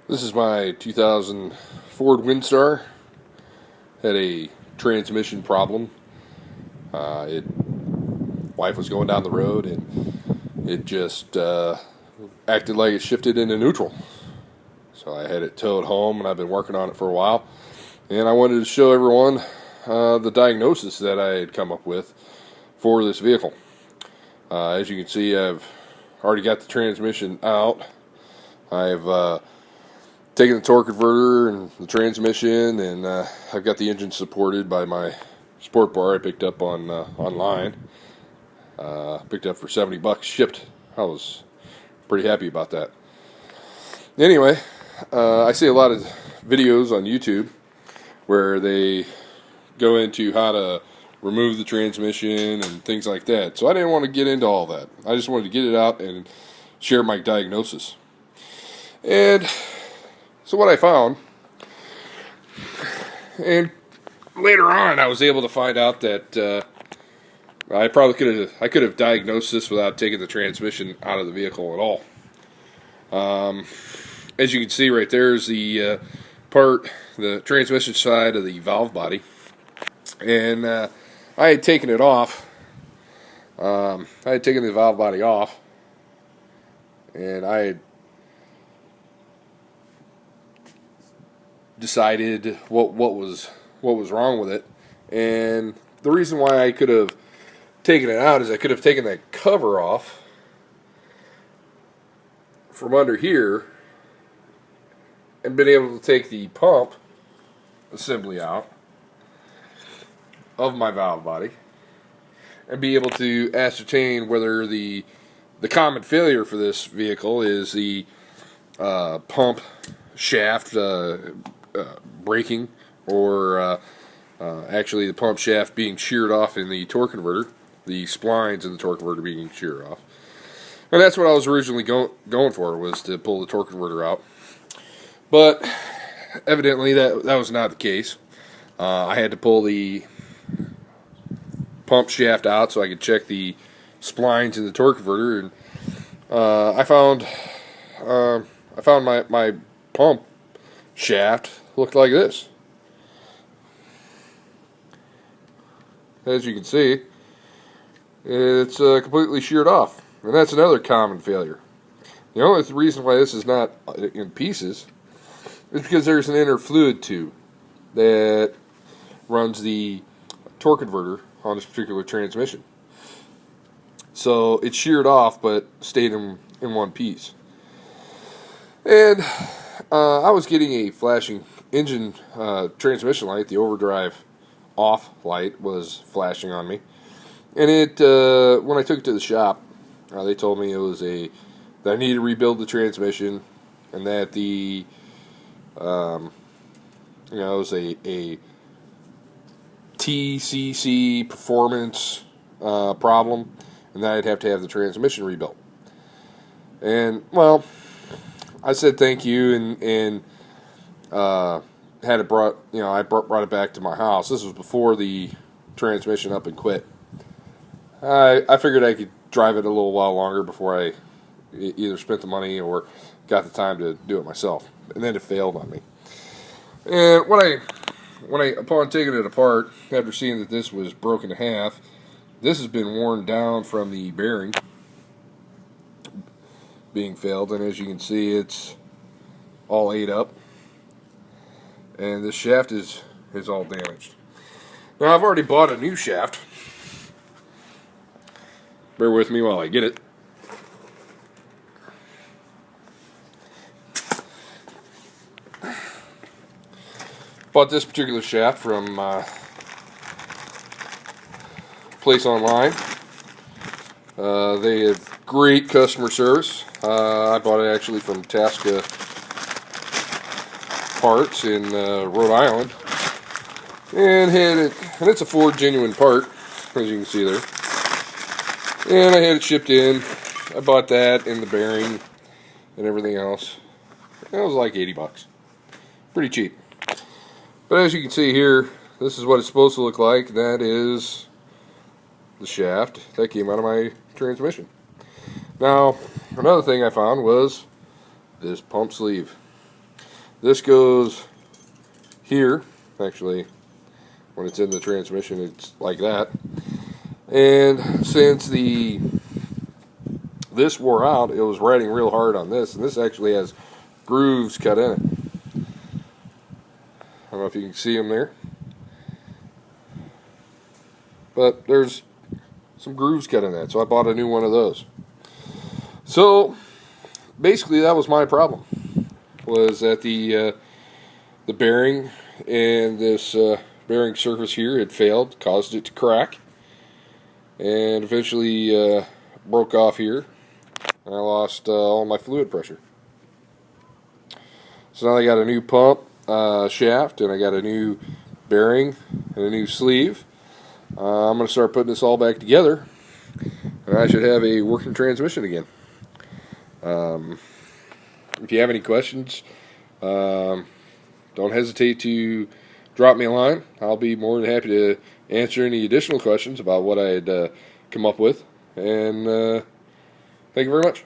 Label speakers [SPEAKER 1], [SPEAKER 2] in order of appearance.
[SPEAKER 1] This is my 2000 Ford Windstar. Had a transmission problem. Wife was going down the road and it just acted like it shifted into neutral. So I had it towed home and I've been working on it for a while. And I wanted to show everyone the diagnosis that I had come up with for this vehicle. As you can see, I've already got the transmission out. I've taken the torque converter and the transmission, and I've got the engine supported by my sport bar I picked up on online. Picked up for $70 shipped. I was pretty happy about that. Anyway, I see a lot of videos on YouTube where they go into how to remove the transmission and things like that. So I didn't want to get into all that. I just wanted to get it out and share my diagnosis. And so what I found, and later on I was able to find out that I could have diagnosed this without taking the transmission out of the vehicle at all. As you can see right there is the transmission side of the valve body, and I had taken it off. I had taken the valve body off, and I had decided what was wrong with it. And the reason why I could have taken it out is I could have taken that cover off from under here and been able to take the pump assembly out of my valve body and be able to ascertain whether the common failure for this vehicle is the pump shaft breaking, or actually the pump shaft being sheared off in the torque converter, the splines in the torque converter being sheared off. And that's what I was originally going for, was to pull the torque converter out. But evidently that was not the case. I had to pull the pump shaft out so I could check the splines in the torque converter, and I found my pump shaft looked like this. As you can see, it's completely sheared off, and that's another common failure. The only reason why this is not in pieces is because there's an inner fluid tube that runs the torque converter on this particular transmission. So it's sheared off but stayed in one piece. And I was getting a flashing engine transmission light. The overdrive off light was flashing on me, and it when I took it to the shop, they told me that I needed to rebuild the transmission, and that it was a TCC performance problem, and that I'd have to have the transmission rebuilt. And well, I said thank you, and had it brought. I brought it back to my house. This was before the transmission up and quit. I figured I could drive it a little while longer before I either spent the money or got the time to do it myself. And then it failed on me. And upon taking it apart, after seeing that this was broken in half, this has been worn down from the bearing being failed, and as you can see, it's all ate up, and this shaft is all damaged. Now, I've already bought a new shaft. Bear with me while I get it. Bought this particular shaft from place online. They have great customer service. I bought it actually from Tasca Parts in Rhode Island, and it's a Ford genuine part, as you can see there. And I had it shipped in. I bought that and the bearing and everything else. It was like $80. Pretty cheap. But as you can see here, this is what it's supposed to look like. That is the shaft that came out of my transmission. Now, another thing I found was this pump sleeve. This goes here. Actually, when it's in the transmission, it's like that. And since this wore out, it was riding real hard on this, and this actually has grooves cut in it. I don't know if you can see them there, but there's some grooves cut in that, so I bought a new one of those. So basically, that was my problem, was that the bearing and this bearing surface here had failed, caused it to crack, and eventually broke off here, and I lost all my fluid pressure. So now I got a new pump shaft, and I got a new bearing and a new sleeve. I'm going to start putting this all back together, and I should have a working transmission again. If you have any questions, don't hesitate to drop me a line. I'll be more than happy to answer any additional questions about what I had come up with. And thank you very much.